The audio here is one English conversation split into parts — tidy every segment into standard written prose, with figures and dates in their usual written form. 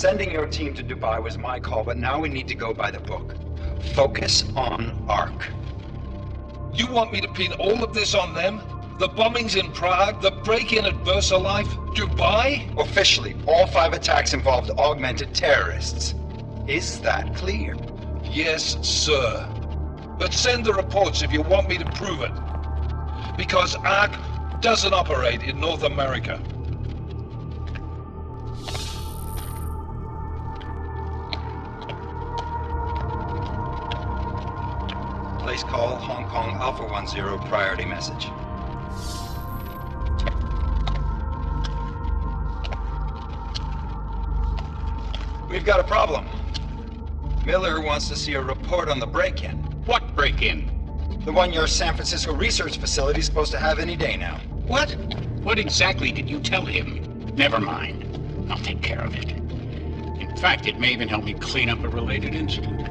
Sending your team to Dubai was my call, but now we need to go by the book. Focus on ARC. You want me to pin all of this on them? The bombings in Prague, the break-in at VersaLife, Dubai? Officially, all 5 attacks involved augmented terrorists. Is that clear? Yes, sir. But send the reports if you want me to prove it. Because ARC doesn't operate in North America. Place call, Hong Kong Alpha 10, priority message. We've got a problem. Miller wants to see a report on the break-in. What break-in? The one your San Francisco research facility is supposed to have any day now. What? What exactly did you tell him? Never mind. I'll take care of it. In fact, it may even help me clean up a related incident.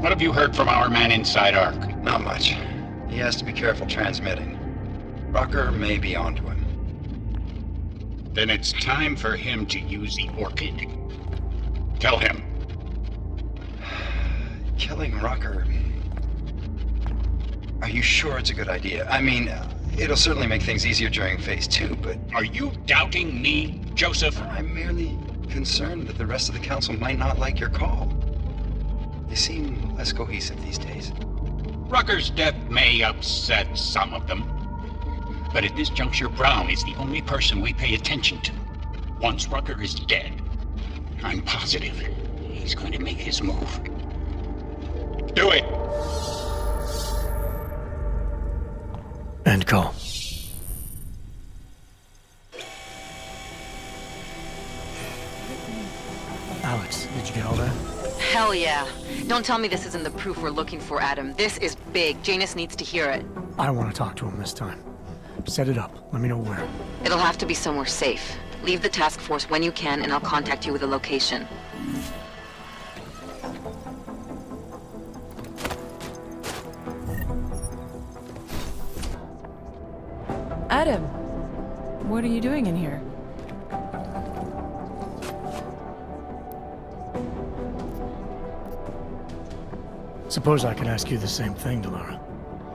What have you heard from our man inside Ark? Not much. He has to be careful transmitting. Rucker may be onto him. Then it's time for him to use the Orchid. Tell him. Killing Rucker... Are you sure it's a good idea? I mean, it'll certainly make things easier during Phase 2, but... Are you doubting me, Joseph? I'm merely concerned that the rest of the council might not like your call. They seem less cohesive these days. Rucker's death may upset some of them. But at this juncture, Brown is the only person we pay attention to. Once Rucker is dead, I'm positive he's going to make his move. Do it! End call. Alex, did you get all that? Hell yeah. Don't tell me this isn't the proof we're looking for, Adam. This is big. Janus needs to hear it. I want to talk to him this time. Set it up. Let me know where. It'll have to be somewhere safe. Leave the task force when you can, and I'll contact you with a location. Adam, what are you doing in here? Suppose I could ask you the same thing, Delara.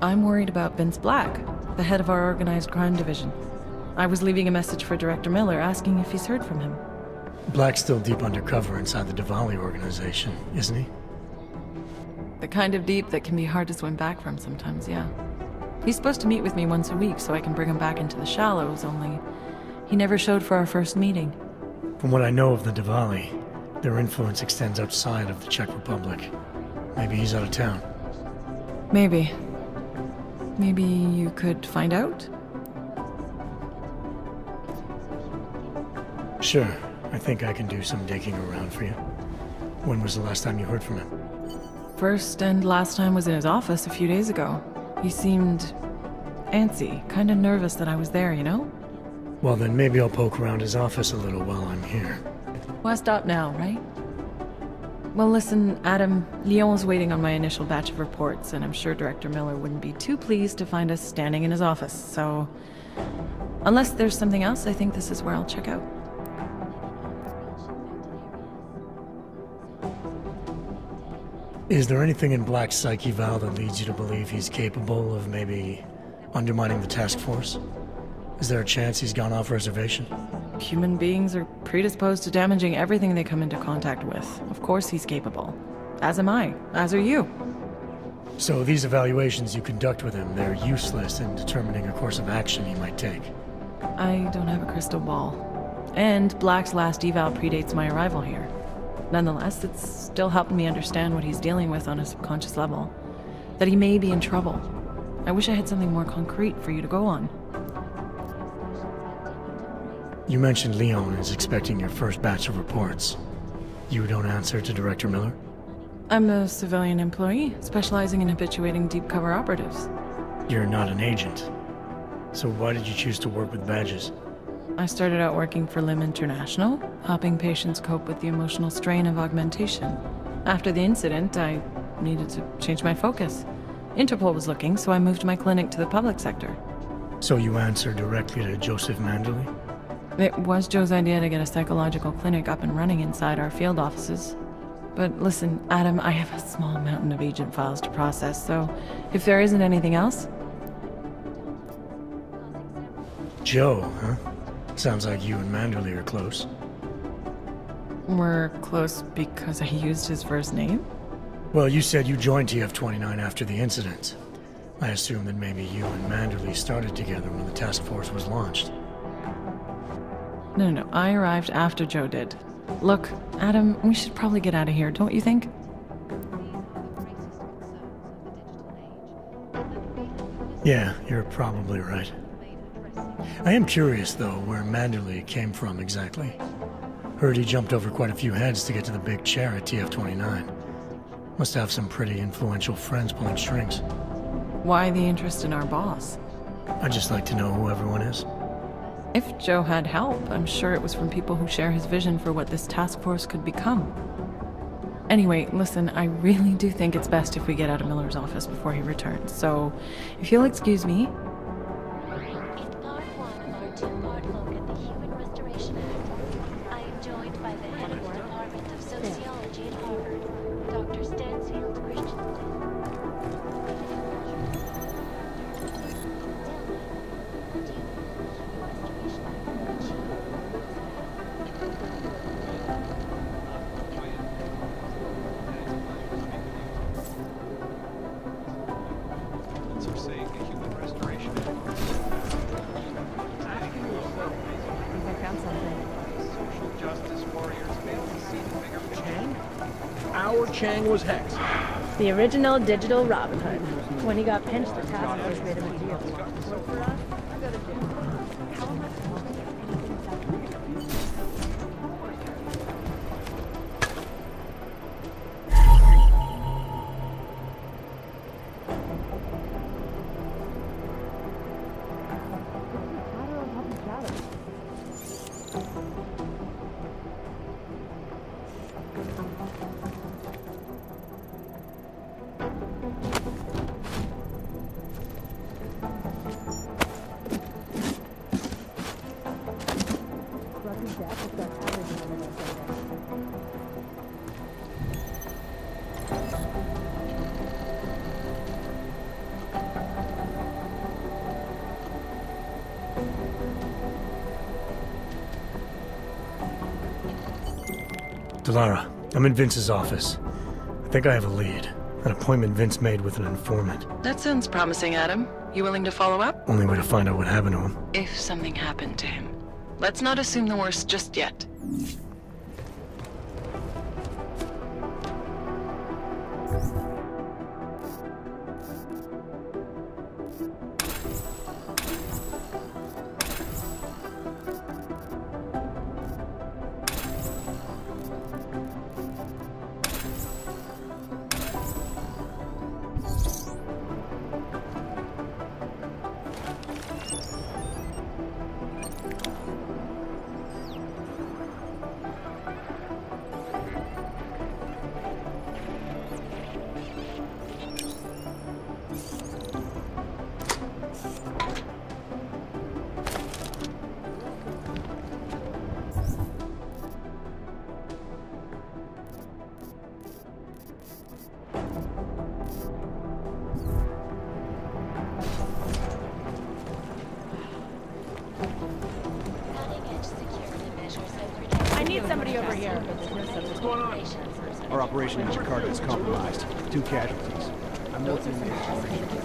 I'm worried about Vince Black, the head of our organized crime division. I was leaving a message for Director Miller asking if he's heard from him. Black's still deep undercover inside the Diwali organization, isn't he? The kind of deep that can be hard to swim back from sometimes, yeah. He's supposed to meet with me once a week so I can bring him back into the shallows, only he never showed for our first meeting. From what I know of the Diwali, their influence extends outside of the Czech Republic. Maybe he's out of town. Maybe. Maybe you could find out? Sure. I think I can do some digging around for you. When was the last time you heard from him? First and last time was in his office a few days ago. He seemed antsy, kind of nervous that I was there, you know? Well, then maybe I'll poke around his office a little while I'm here. Why stop now, right? Well, listen, Adam, Lyon's waiting on my initial batch of reports, and I'm sure Director Miller wouldn't be too pleased to find us standing in his office, so... Unless there's something else, I think this is where I'll check out. Is there anything in Black's psyche, Val, that leads you to believe he's capable of maybe undermining the task force? Is there a chance he's gone off reservation? Human beings are predisposed to damaging everything they come into contact with. Of course he's capable. As am I. As are you. So these evaluations you conduct with him, they're useless in determining a course of action he might take? I don't have a crystal ball. And Black's last eval predates my arrival here. Nonetheless, it's still helping me understand what he's dealing with on a subconscious level. That he may be in trouble. I wish I had something more concrete for you to go on. You mentioned Leon is expecting your first batch of reports. You don't answer to Director Miller? I'm a civilian employee, specializing in habituating deep cover operatives. You're not an agent. So why did you choose to work with badges? I started out working for LIM International, helping patients cope with the emotional strain of augmentation. After the incident, I needed to change my focus. Interpol was looking, so I moved my clinic to the public sector. So you answer directly to Joseph Manderley? It was Joe's idea to get a psychological clinic up and running inside our field offices. But listen, Adam, I have a small mountain of agent files to process, so if there isn't anything else... Joe, huh? Sounds like you and Manderley are close. We're close because I used his first name? Well, you said you joined TF-29 after the incident. I assume that maybe you and Manderley started together when the task force was launched. No, I arrived after Joe did. Look, Adam, we should probably get out of here, don't you think? Yeah, you're probably right. I am curious, though, where Manderley came from exactly. Heard he jumped over quite a few heads to get to the big chair at TF-29. Must have some pretty influential friends pulling strings. Why the interest in our boss? I'd just like to know who everyone is. If Joe had help, I'm sure it was from people who share his vision for what this task force could become. Anyway, listen, I really do think it's best if we get out of Miller's office before he returns, so if you'll excuse me. In part one of our two-part look at the Human Restoration Act, I am joined by the head of the Department of Sociology at Harvard, Dr. Stansfield Christensen. Chang was Hex. The original digital Robin Hood. When he got pinched, the task force made him a deal. Delara, I'm in Vince's office. I think I have a lead. An appointment Vince made with an informant. That sounds promising, Adam. You willing to follow up? Only way to find out what happened to him. If something happened to him. Let's not assume the worst just yet. I need somebody over here. What's going on? Our operation in Jakarta is compromised. 2 casualties. I'm looking at